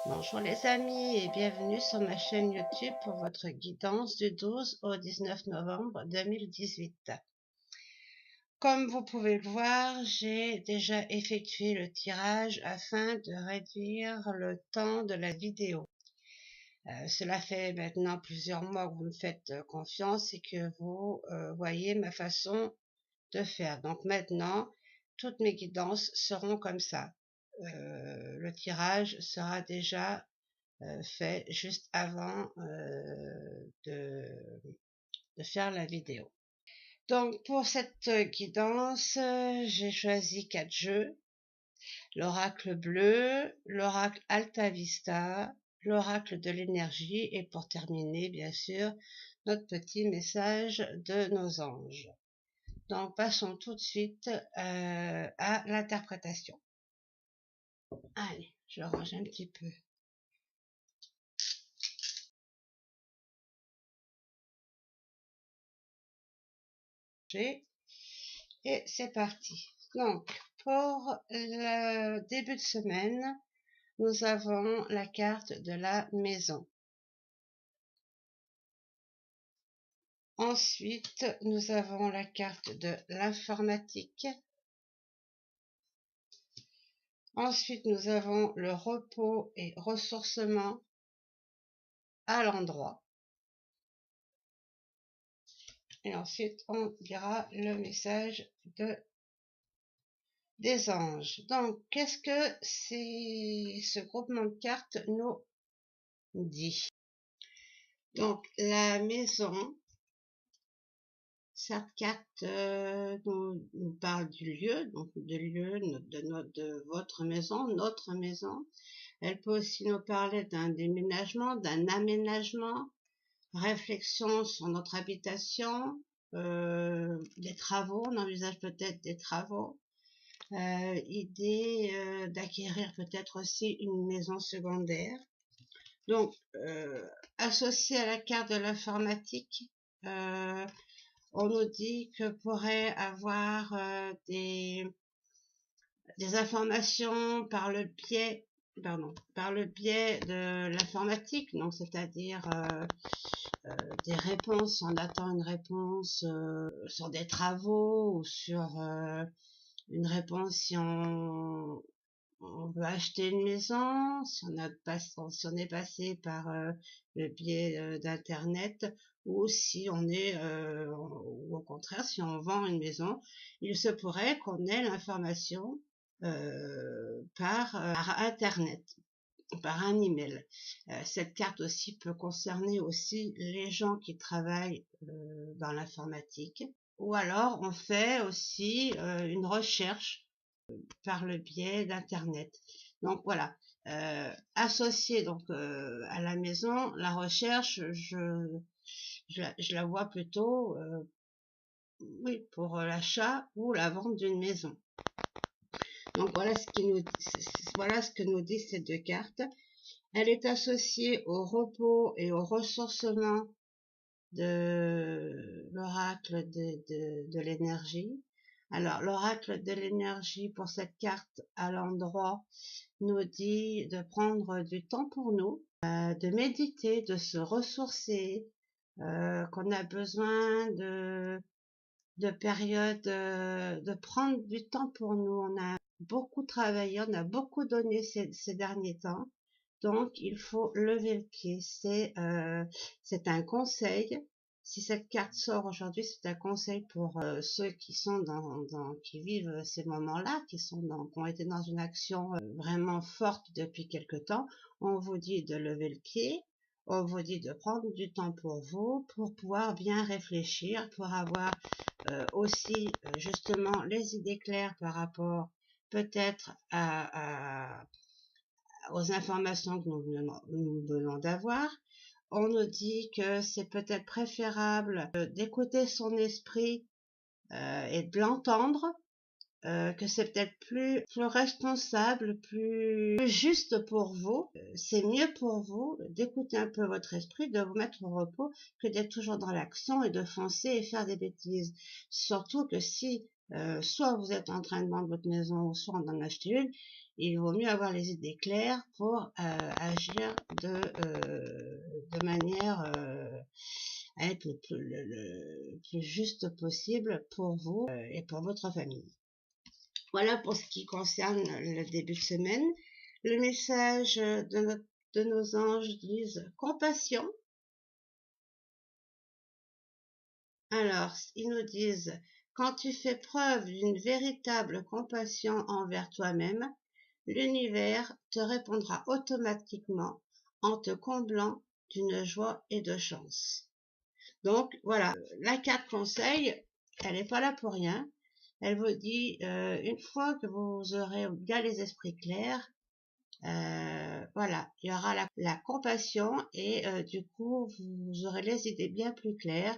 Bonjour les amis et bienvenue sur ma chaîne YouTube pour votre guidance du 12 au 19 novembre 2018. Comme vous pouvez le voir, j'ai déjà effectué le tirage afin de réduire le temps de la vidéo. Cela fait maintenant plusieurs mois que vous me faites confiance et que vous voyez ma façon de faire. Donc maintenant, toutes mes guidances seront comme ça. Le tirage sera déjà fait juste avant de faire la vidéo. Donc pour cette guidance, j'ai choisi 4 jeux: l'oracle bleu, l'oracle Alta Vista, l'oracle de l'énergie et pour terminer, bien sûr, notre petit message de nos anges. Donc passons tout de suite à l'interprétation. Allez, je range un petit peu. Et c'est parti. Donc, pour le début de semaine, nous avons la carte de la maison. Ensuite, nous avons la carte de l'informatique. Ensuite, nous avons le repos et ressourcement à l'endroit. Et ensuite, on dira le message des anges. Donc, qu'est-ce que ce groupement de cartes nous dit? Donc, la maison, cette carte nous parle du lieu, donc de votre maison, notre maison. Elle peut aussi nous parler d'un déménagement, d'un aménagement, réflexion sur notre habitation, des travaux, on envisage peut-être des travaux, idée d'acquérir peut-être aussi une maison secondaire. Donc, associé à la carte de l'informatique, on nous dit que pourrait avoir des informations par le biais de l'informatique, donc c'est-à-dire des réponses. On attend une réponse sur des travaux ou sur une réponse si on veut acheter une maison, si on est passé par le biais d'internet, ou si on est ou au contraire si on vend une maison, il se pourrait qu'on ait l'information par internet, par un email. Cette carte aussi peut concerner aussi les gens qui travaillent dans l'informatique, ou alors on fait aussi une recherche par le biais d'internet. Donc voilà, associé donc à la maison, la recherche, je la vois plutôt oui, pour l'achat ou la vente d'une maison. Donc voilà ce que nous disent ces deux cartes. Elle est associée au repos et au ressourcement de l'oracle de l'énergie. Alors, l'oracle de l'énergie pour cette carte à l'endroit nous dit de prendre du temps pour nous, de méditer, de se ressourcer, qu'on a besoin de périodes, de prendre du temps pour nous. On a beaucoup travaillé, on a beaucoup donné ces derniers temps. Donc, il faut lever le pied. C'est un conseil. Si cette carte sort aujourd'hui, c'est un conseil pour ceux qui sont qui vivent ces moments-là, qui ont été dans une action vraiment forte depuis quelque temps. On vous dit de lever le pied. On vous dit de prendre du temps pour vous, pour pouvoir bien réfléchir, pour avoir aussi justement les idées claires par rapport peut-être aux informations que nous venons d'avoir. On nous dit que c'est peut-être préférable d'écouter son esprit et de l'entendre, que c'est peut-être plus responsable, plus juste pour vous. C'est mieux pour vous d'écouter un peu votre esprit, de vous mettre au repos, que d'être toujours dans l'action et de foncer et faire des bêtises. Surtout que si soit vous êtes en train de vendre votre maison, soit en acheter une, il vaut mieux avoir les idées claires pour agir de manière à être le plus juste possible pour vous et pour votre famille. Voilà pour ce qui concerne le début de semaine. Le message de nos anges disent compassion. Alors, ils nous disent, quand tu fais preuve d'une véritable compassion envers toi-même, l'univers te répondra automatiquement en te comblant d'une joie et de chance. Donc, voilà, la carte conseil, elle n'est pas là pour rien. Elle vous dit, une fois que vous aurez bien les esprits clairs, voilà, il y aura la compassion et du coup, vous aurez les idées bien plus claires.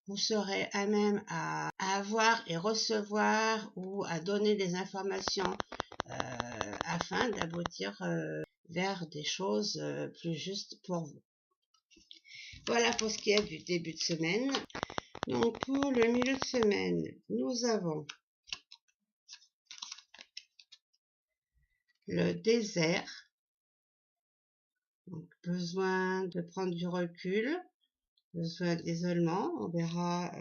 Vous serez à même à avoir et recevoir ou à donner des informations afin d'aboutir vers des choses plus justes pour vous. Voilà pour ce qui est du début de semaine. Donc pour le milieu de semaine, nous avons le désert. Donc besoin de prendre du recul, besoin d'isolement. On verra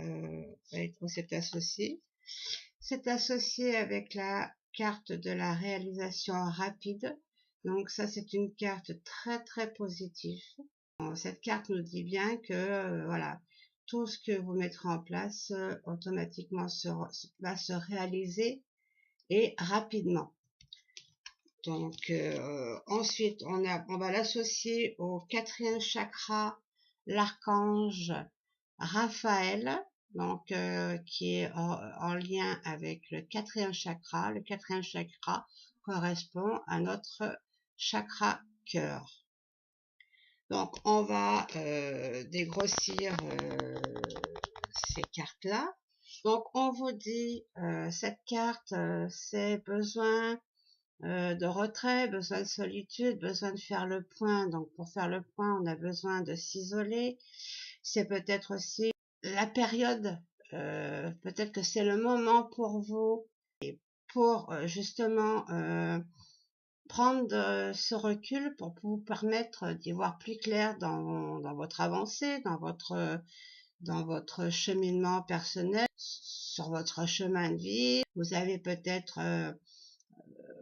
avec quoi c'est associé. C'est associé avec la carte de la réalisation rapide. Donc ça, c'est une carte très très positive. Cette carte nous dit bien que voilà, tout ce que vous mettrez en place automatiquement va se réaliser et rapidement. Donc ensuite, on va l'associer au 4e chakra, l'archange Raphaël, donc qui est en lien avec le 4e chakra. Le 4e chakra correspond à notre chakra cœur. Donc on va dégrossir ces cartes-là. Donc on vous dit, cette carte, c'est besoin de retrait, besoin de solitude, besoin de faire le point. Donc pour faire le point, on a besoin de s'isoler. C'est peut-être aussi la période, peut-être que c'est le moment pour vous et pour justement prendre ce recul pour vous permettre d'y voir plus clair dans votre avancée, dans votre cheminement personnel, sur votre chemin de vie. Vous avez peut-être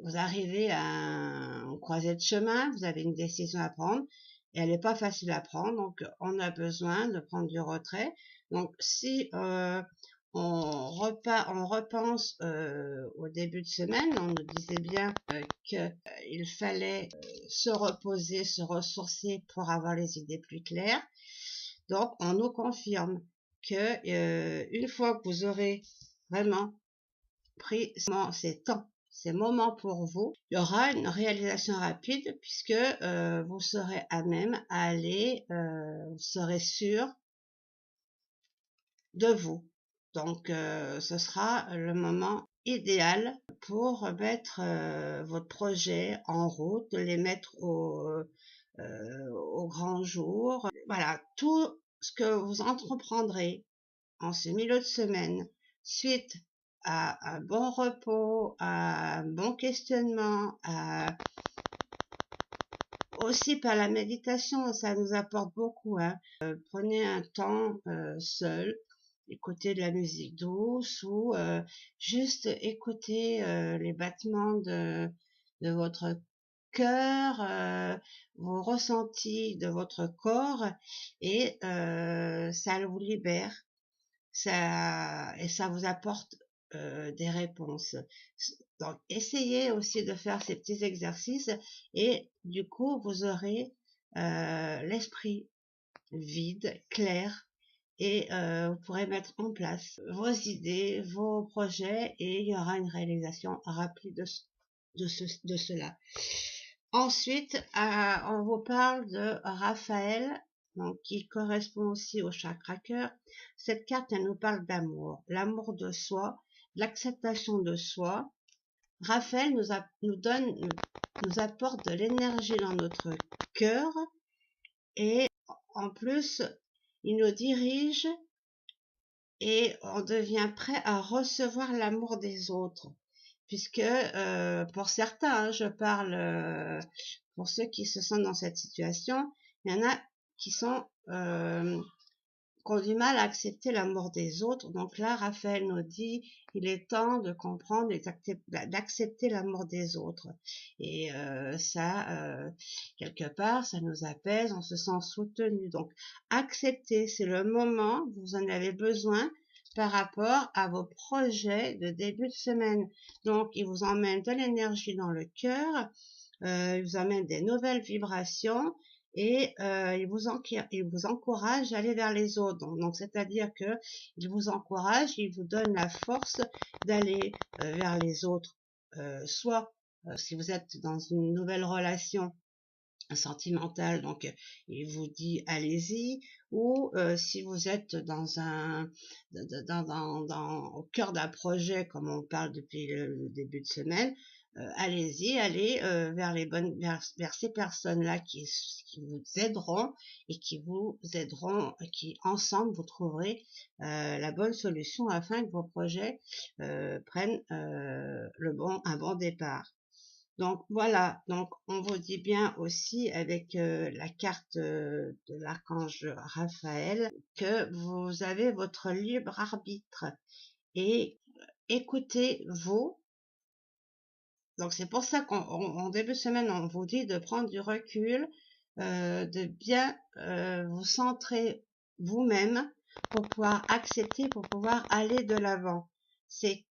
vous arrivez à un croisée de chemin, vous avez une décision à prendre et elle n'est pas facile à prendre, donc on a besoin de prendre du retrait. Donc si on repense au début de semaine, on nous disait bien qu'il fallait se reposer, se ressourcer pour avoir les idées plus claires. Donc on nous confirme que une fois que vous aurez vraiment pris ces moments pour vous, il y aura une réalisation rapide puisque vous serez à même à aller, vous serez sûr de vous. Donc ce sera le moment idéal pour mettre votre projet en route, les mettre au grand jour. Voilà, tout ce que vous entreprendrez en ce milieu de semaine, suite à un bon repos, à un bon questionnement, aussi par la méditation, ça nous apporte beaucoup. Hein. Prenez un temps seul, écoutez de la musique douce ou juste écoutez les battements de votre cœur, vos ressentis de votre corps et ça vous libère. Et ça vous apporte des réponses. Donc, essayez aussi de faire ces petits exercices et du coup, vous aurez l'esprit vide, clair et vous pourrez mettre en place vos idées, vos projets et il y aura une réalisation rapide de cela. Ensuite, on vous parle de Raphaël, donc qui correspond aussi au chakra cœur. Cette carte, elle nous parle d'amour, l'amour de soi, l'acceptation de soi. Raphaël nous apporte de l'énergie dans notre cœur et en plus, il nous dirige et on devient prêt à recevoir l'amour des autres, puisque pour certains, hein, je parle pour ceux qui se sentent dans cette situation, il y en a qui sont qui ont du mal à accepter l'amour des autres. Donc là, Raphaël nous dit, il est temps de comprendre et d'accepter l'amour des autres. Et quelque part, ça nous apaise, on se sent soutenu. Donc, accepter, c'est le moment, vous en avez besoin par rapport à vos projets de début de semaine. Donc, il vous emmène de l'énergie dans le cœur, il vous emmène des nouvelles vibrations, et il vous encourage à aller vers les autres. Donc c'est-à-dire que il vous encourage, il vous donne la force d'aller vers les autres. Soit si vous êtes dans une nouvelle relation sentimentale, donc il vous dit allez-y, ou si vous êtes dans au cœur d'un projet, comme on parle depuis le début de semaine, allez-y, allez vers ces personnes-là qui vous aideront et qui ensemble vous trouverez la bonne solution afin que vos projets prennent un bon départ. Donc voilà, donc on vous dit bien aussi avec la carte de l'archange Raphaël que vous avez votre libre arbitre et écoutez-vous. Donc c'est pour ça qu'en début de semaine, on vous dit de prendre du recul, de bien vous centrer vous-même pour pouvoir accepter, pour pouvoir aller de l'avant. C'est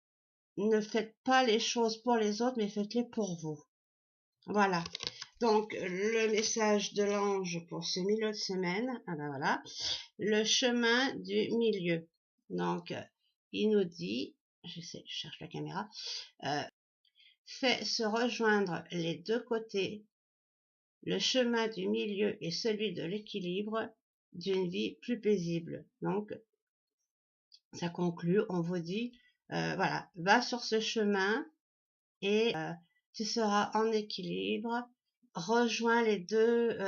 ne faites pas les choses pour les autres, mais faites-les pour vous. Voilà. Donc le message de l'ange pour ce milieu de semaine, ah ben voilà, le chemin du milieu. Donc il nous dit, je cherche la caméra, fait se rejoindre les deux côtés, le chemin du milieu et celui de l'équilibre d'une vie plus paisible. Donc, ça conclut, on vous dit, voilà, va sur ce chemin et tu seras en équilibre, rejoins les deux,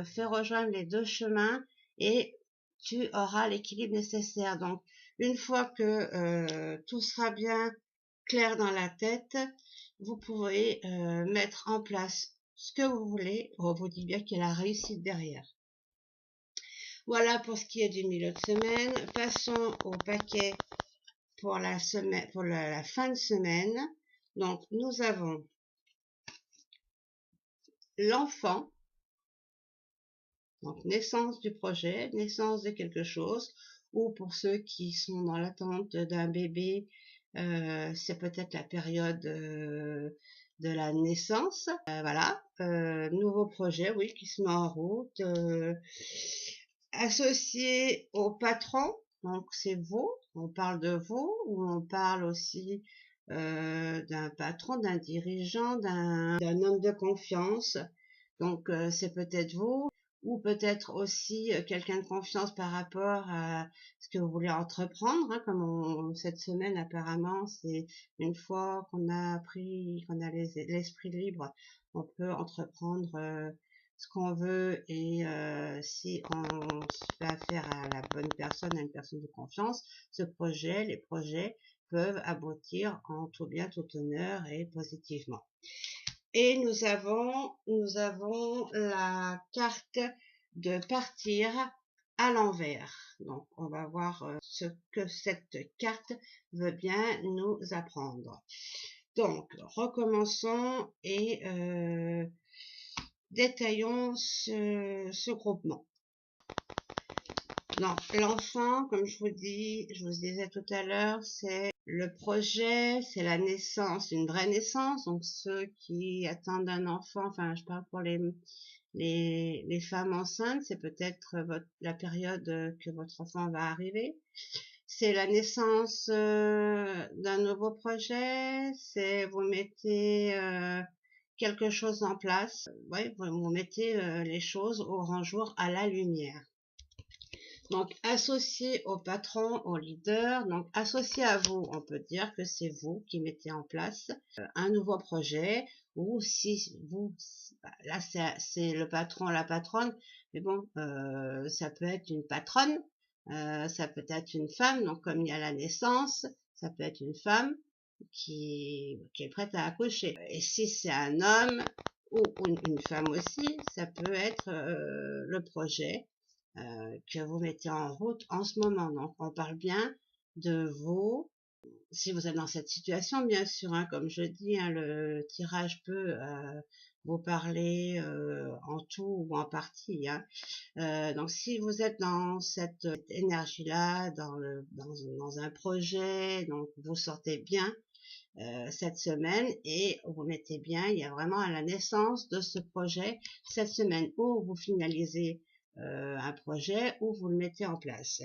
fais rejoindre les deux chemins et tu auras l'équilibre nécessaire. Donc, une fois que tout sera bien clair dans la tête, vous pouvez mettre en place ce que vous voulez. On vous dit bien qu'il y a la réussite derrière. Voilà pour ce qui est du milieu de semaine. Passons au paquet pour la semaine, pour la fin de semaine. Donc nous avons l'enfant, donc naissance du projet, naissance de quelque chose, ou pour ceux qui sont dans l'attente d'un bébé, c'est peut-être la période de la naissance. Voilà, nouveau projet, oui, qui se met en route, associé au patron, donc c'est vous, on parle de vous, ou on parle aussi d'un patron, d'un dirigeant, d'un homme de confiance. Donc c'est peut-être vous, ou peut-être aussi quelqu'un de confiance par rapport à ce que vous voulez entreprendre, hein, comme cette semaine apparemment, c'est une fois qu'on a l'esprit libre, on peut entreprendre ce qu'on veut, et si on fait affaire à la bonne personne, à une personne de confiance, les projets peuvent aboutir en tout bien, tout honneur et positivement. Et nous avons la carte de partir à l'envers. Donc, on va voir ce que cette carte veut bien nous apprendre. Donc, recommençons et détaillons ce groupement. Donc, l'enfant, comme je vous disais tout à l'heure, c'est le projet, c'est la naissance, une vraie naissance. Donc, ceux qui attendent un enfant, enfin, je parle pour les femmes enceintes, c'est peut-être la période que votre enfant va arriver. C'est la naissance d'un nouveau projet, c'est vous mettez quelque chose en place, ouais, vous mettez les choses au grand jour, à la lumière. Donc, associé au patron, au leader, donc associé à vous, on peut dire que c'est vous qui mettez en place un nouveau projet, ou si vous, là c'est le patron, la patronne, mais bon, ça peut être une patronne, ça peut être une femme, donc comme il y a la naissance, ça peut être une femme, qui est prête à accoucher. Et si c'est un homme ou une femme aussi, ça peut être le projet que vous mettez en route en ce moment. Donc, on parle bien de vous. Si vous êtes dans cette situation, bien sûr, hein, comme je dis, hein, le tirage peut vous parler en tout ou en partie. Hein. Donc, si vous êtes dans cette énergie-là, dans un projet, donc vous sortez bien cette semaine et vous mettez bien, il y a vraiment à la naissance de ce projet cette semaine où vous finalisez un projet ou vous le mettez en place.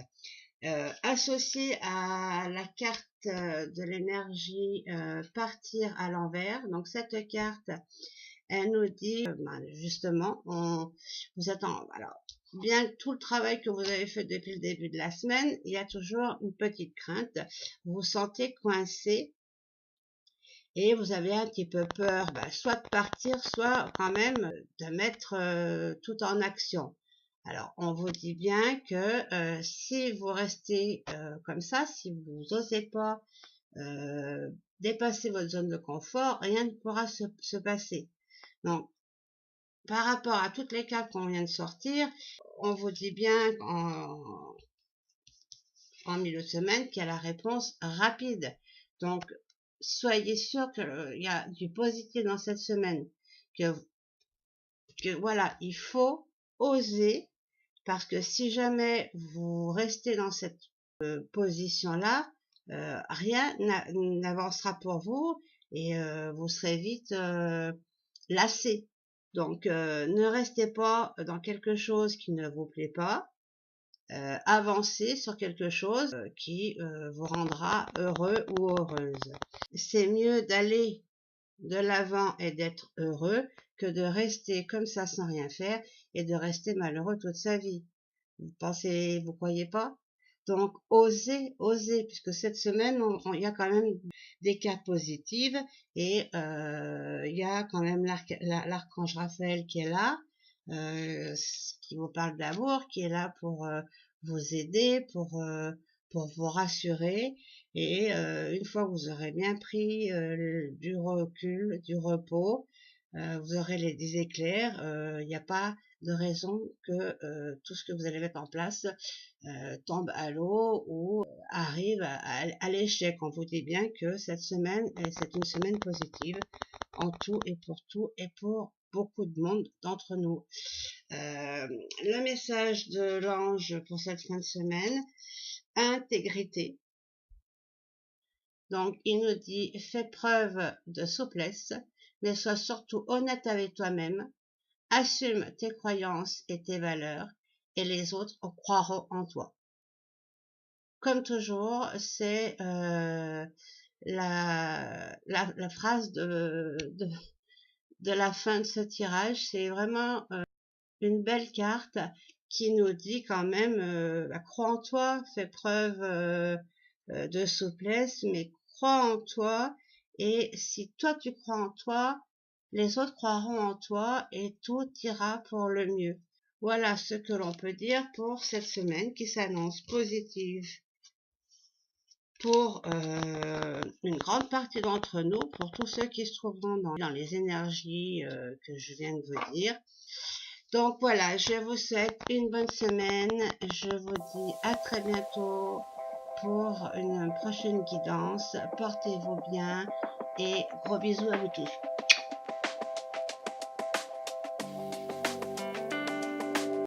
Associé à la carte de l'énergie partir à l'envers, donc cette carte, elle nous dit justement, vous êtes alors bien tout le travail que vous avez fait depuis le début de la semaine, il y a toujours une petite crainte, vous vous sentez coincé et vous avez un petit peu peur, soit de partir, soit quand même de mettre tout en action. Alors, on vous dit bien que si vous restez comme ça, si vous n'osez pas dépasser votre zone de confort, rien ne pourra se passer. Donc, par rapport à toutes les cartes qu'on vient de sortir, on vous dit bien en milieu de semaine qu'il y a la réponse rapide. Donc, soyez sûr qu'il y a du positif dans cette semaine. Que voilà, il faut oser. Parce que si jamais vous restez dans cette position-là, rien n'avancera pour vous et vous serez vite lassé. Donc, ne restez pas dans quelque chose qui ne vous plaît pas. Avancez sur quelque chose qui vous rendra heureux ou heureuse. C'est mieux d'aller de l'avant et d'être heureux que de rester comme ça sans rien faire et de rester malheureux toute sa vie. Vous croyez pas? Donc, osez, puisque cette semaine, il y a quand même des cartes positives et il y a quand même l'archange Raphaël qui est là, qui vous parle d'amour, qui est là pour vous aider, pour vous rassurer. Et une fois que vous aurez bien pris du recul, du repos, vous aurez des éclairs. Il n'y a pas de raison que tout ce que vous allez mettre en place tombe à l'eau ou arrive à l'échec. On vous dit bien que cette semaine, c'est une semaine positive en tout et pour beaucoup de monde d'entre nous. Le message de l'ange pour cette fin de semaine, intégrité. Donc, il nous dit, fais preuve de souplesse, mais sois surtout honnête avec toi-même, assume tes croyances et tes valeurs, et les autres croiront en toi. Comme toujours, c'est la phrase de la fin de ce tirage, c'est vraiment une belle carte qui nous dit quand même, crois en toi, fais preuve de souplesse, mais crois en toi, et si toi tu crois en toi, les autres croiront en toi et tout ira pour le mieux. Voilà ce que l'on peut dire pour cette semaine qui s'annonce positive pour une grande partie d'entre nous, pour tous ceux qui se trouveront dans les énergies que je viens de vous dire. Donc voilà, je vous souhaite une bonne semaine. Je vous dis à très bientôt pour une prochaine guidance. Portez-vous bien et gros bisous à vous tous.